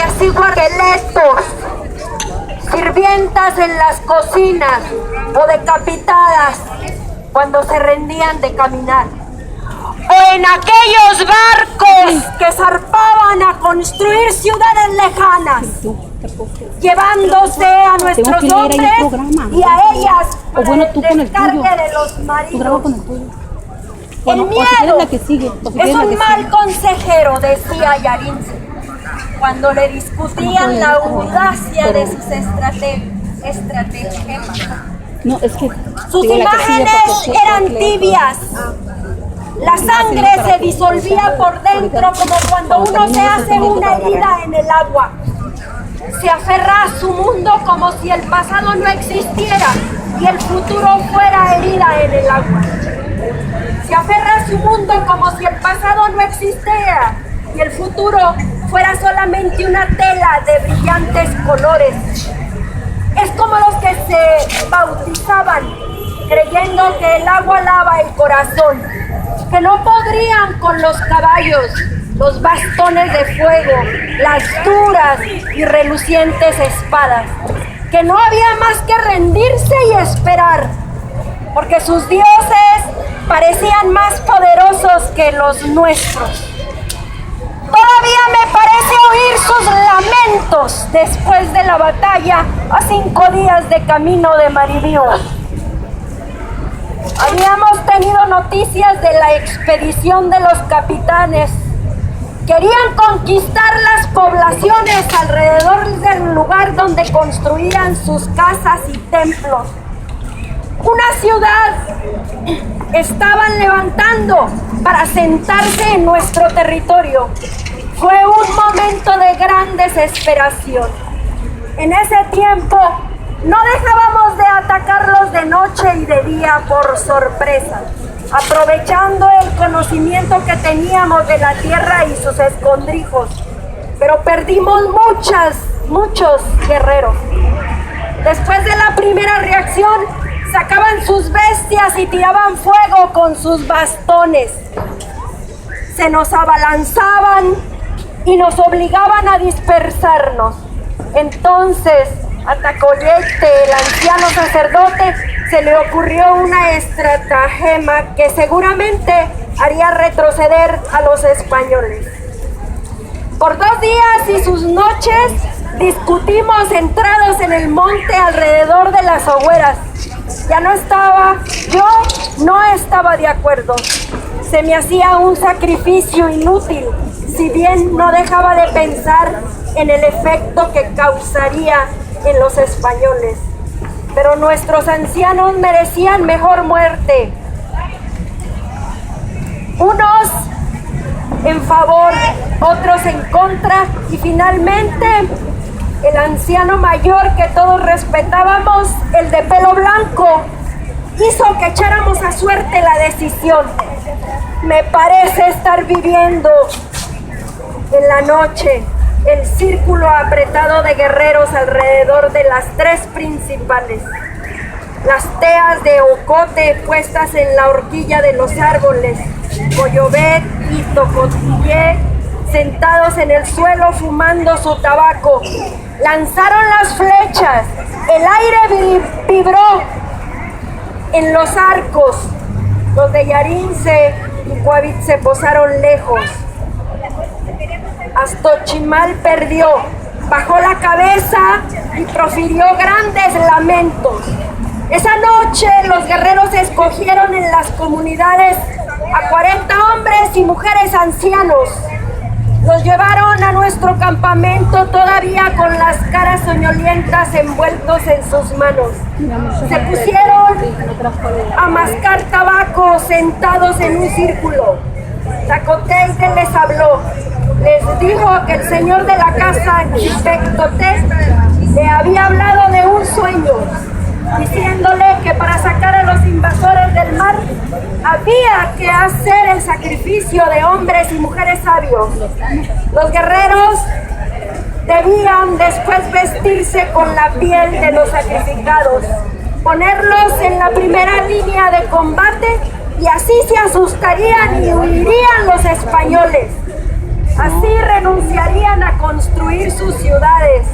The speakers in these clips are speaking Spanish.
apaciguar esqueletos, sirvientas en las cocinas o decapitadas cuando se rendían de caminar, o en aquellos barcos que zarpaban a construir ciudades lejanas, llevándose a nuestros hombres y a ellas para el descargue de los maridos. El miedo es un mal consejero, decía Yarinze, cuando le discutían la audacia de sus estrategias. Sus imágenes eran tibias. La sangre se disolvía por dentro como cuando uno se hace una herida en el agua. Se aferra a su mundo como si el pasado no existiera y el futuro fuera herida en el agua. Se aferra a su mundo como si el pasado no existiera y el futuro fuera solamente una tela de brillantes colores. Es como los que se bautizaban creyendo que el agua lava el corazón, que no podrían con los caballos, los bastones de fuego, las duras y relucientes espadas, que no había más que rendirse y esperar, porque sus dioses parecían más poderosos que los nuestros. Todavía me parece oír sus lamentos después de la batalla a 5 días de camino de Maribío. Habíamos tenido noticias de la expedición de los capitanes. Querían conquistar las poblaciones alrededor del lugar donde construían sus casas y templos. Una ciudad estaban levantando para sentarse en nuestro territorio. Fue un momento de gran desesperación. En ese tiempo no dejábamos de atacarlos de noche y de día por sorpresa, aprovechando el conocimiento que teníamos de la tierra y sus escondrijos. Pero perdimos muchos guerreros. Después de la primera reacción, sacaban sus bestias y tiraban fuego con sus bastones. Se nos abalanzaban y nos obligaban a dispersarnos. Entonces, a Tacoyete, el anciano sacerdote, se le ocurrió una estratagema que seguramente haría retroceder a los españoles. Por 2 días y sus noches discutimos entrados en el monte alrededor de las hogueras. Yo no estaba de acuerdo. Se me hacía un sacrificio inútil, si bien no dejaba de pensar en el efecto que causaría en los españoles. Pero nuestros ancianos merecían mejor muerte. Unos en favor, otros en contra, y finalmente el anciano mayor que todos respetábamos, el de pelo blanco, hizo que echáramos a suerte la decisión. Me parece estar viviendo en la noche el círculo apretado de guerreros alrededor de las 3 principales. Las teas de ocote puestas en la horquilla de los árboles, Coyobet y Tocotillé sentados en el suelo fumando su tabaco. Lanzaron las flechas, el aire vibró en los arcos. Los de Yarinze y Coavit se posaron lejos. Astochimal perdió, bajó la cabeza y profirió grandes lamentos. Esa noche los guerreros escogieron en las comunidades a 40 hombres y mujeres ancianos. Los llevaron a nuestro campamento todavía con las caras soñolientas envueltos en sus manos. Se pusieron a mascar tabaco sentados en un círculo. Tacoteite les habló. Les dijo que el señor de la casa, Chipectote, le había hablado de un sueño, diciéndole que para sacar a los invasores del mar había que hacer el sacrificio de hombres y mujeres sabios. Los guerreros debían después vestirse con la piel de los sacrificados, ponerlos en la primera línea de combate y así se asustarían y huirían los españoles. Así renunciarían a construir sus ciudades.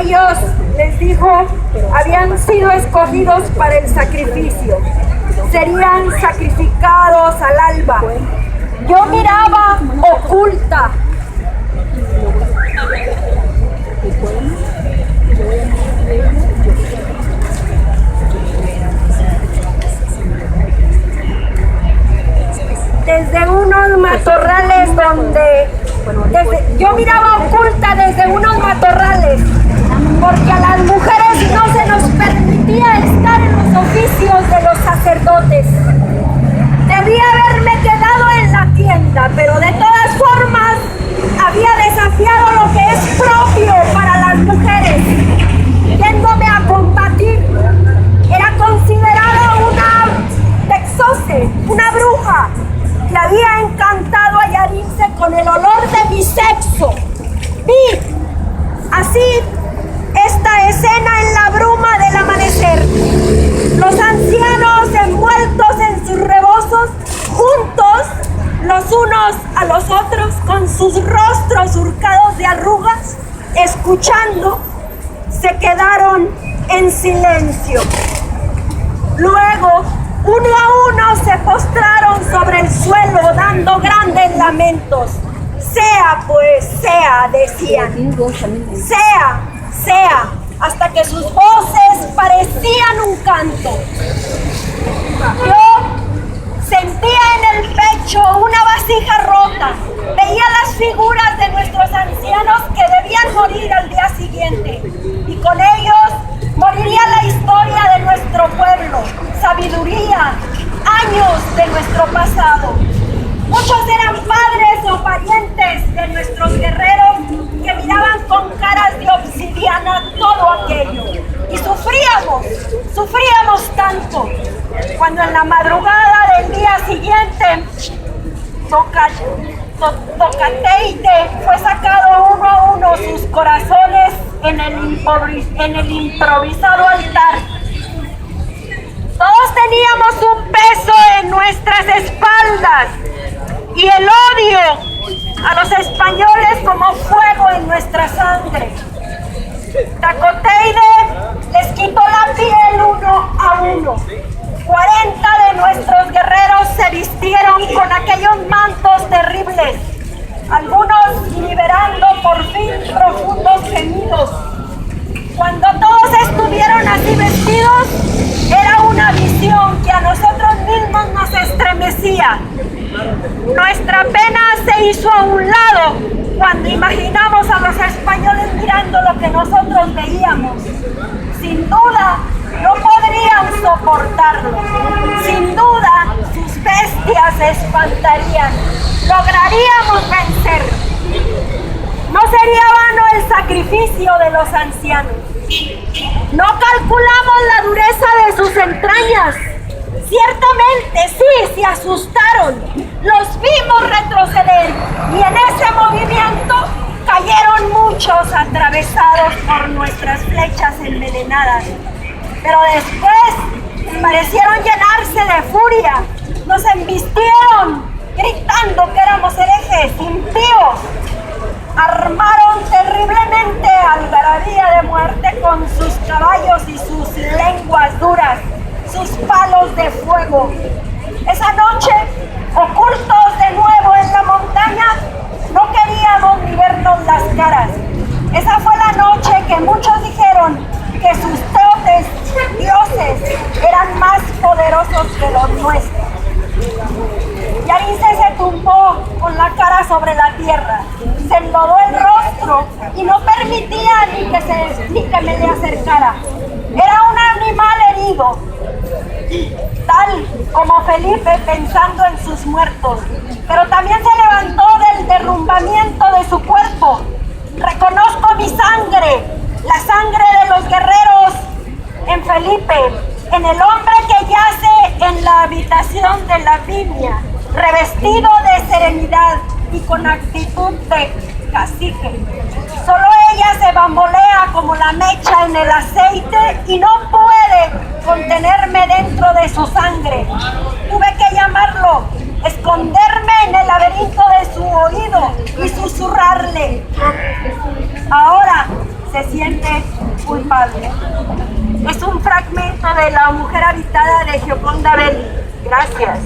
Ellos, les dijo, habían sido escogidos para el sacrificio. Serían sacrificados al alba. Yo miraba oculta. Desde unos matorrales yo miraba oculta desde unos matorrales, porque a las mujeres no se nos permitía estar en los oficios de los sacerdotes. Debía haberme quedado en la tienda, pero de todas formas había desafiado lo que es propio para las mujeres, yéndome a combatir. Era considerada una texose, una bruja. Le había encantado hallarse con el olor de mi sexo. Vi así esta escena en la bruma del amanecer. Los ancianos envueltos en sus rebozos, juntos los unos a los otros, con sus rostros surcados de arrugas, escuchando, se quedaron en silencio. Luego, uno a uno se postraron sobre el suelo dando grandes lamentos. Sea pues, sea, decían. Sea, sea, hasta que sus voces parecían un canto. Yo sentía en el pecho una vasija rota. Veía las figuras de nuestros ancianos que debían morir al día siguiente. Y con ellos moriría la historia de nuestro pueblo, sabiduría, años de nuestro pasado. Muchos eran padres o parientes de nuestros guerreros que miraban con caras de obsidiana todo aquello. Y sufríamos tanto, cuando en la madrugada del día siguiente, Tocateide fue sacado uno a uno sus corazones en el improvisado altar. Todos teníamos un peso en nuestras espaldas y el odio a los españoles como fuego en nuestra sangre. Tacoteide les quitó la piel uno a uno. 40 de nuestros guerreros se vistieron con aquellos mantos terribles, algunos liberando por fin profundos gemidos. Cuando todos estuvieron así vestidos, era una visión que a nosotros mismos nos estremecía. Nuestra pena se hizo a un lado cuando imaginamos a los españoles mirando lo que nosotros veíamos. Sin duda, no podrían soportarlo. Sin duda, sus bestias se espantarían. Lograríamos vencer. No sería vano el sacrificio de los ancianos. No calculamos la dureza de sus entrañas. Ciertamente sí, se asustaron. Los vimos retroceder y en ese movimiento cayeron muchos atravesados por nuestras flechas envenenadas. Pero después parecieron llenarse de furia. Nos embistieron gritando que éramos herejes, impíos. Armaron terriblemente algarabía de muerte con sus caballos y sus lenguas duras, sus palos de fuego. Esa noche, ocultos de nuevo en la montaña, no queríamos ni vernos las caras. Esa fue la noche que muchos dijeron que sus dioses eran más poderosos que los nuestros. Yarinze se tumbó con la cara sobre la tierra, se enlodó el rostro y no permitía ni que me le acercara. Era un animal herido, tal como Felipe pensando en sus muertos, pero también se levantó del derrumbamiento de su cuerpo. Reconozco mi sangre, la sangre de los guerreros en Felipe, en el hombre que yace en la habitación de la viña, revestido de serenidad y con actitud de cacique. Solo ella se bambolea como la mecha en el aceite y no puede contenerme dentro de su sangre. Tuve que llamarlo, esconderme en el laberinto de su oído y susurrarle. Ahora se siente culpable. Es un fragmento de La mujer habitada de Gioconda Belli. Gracias.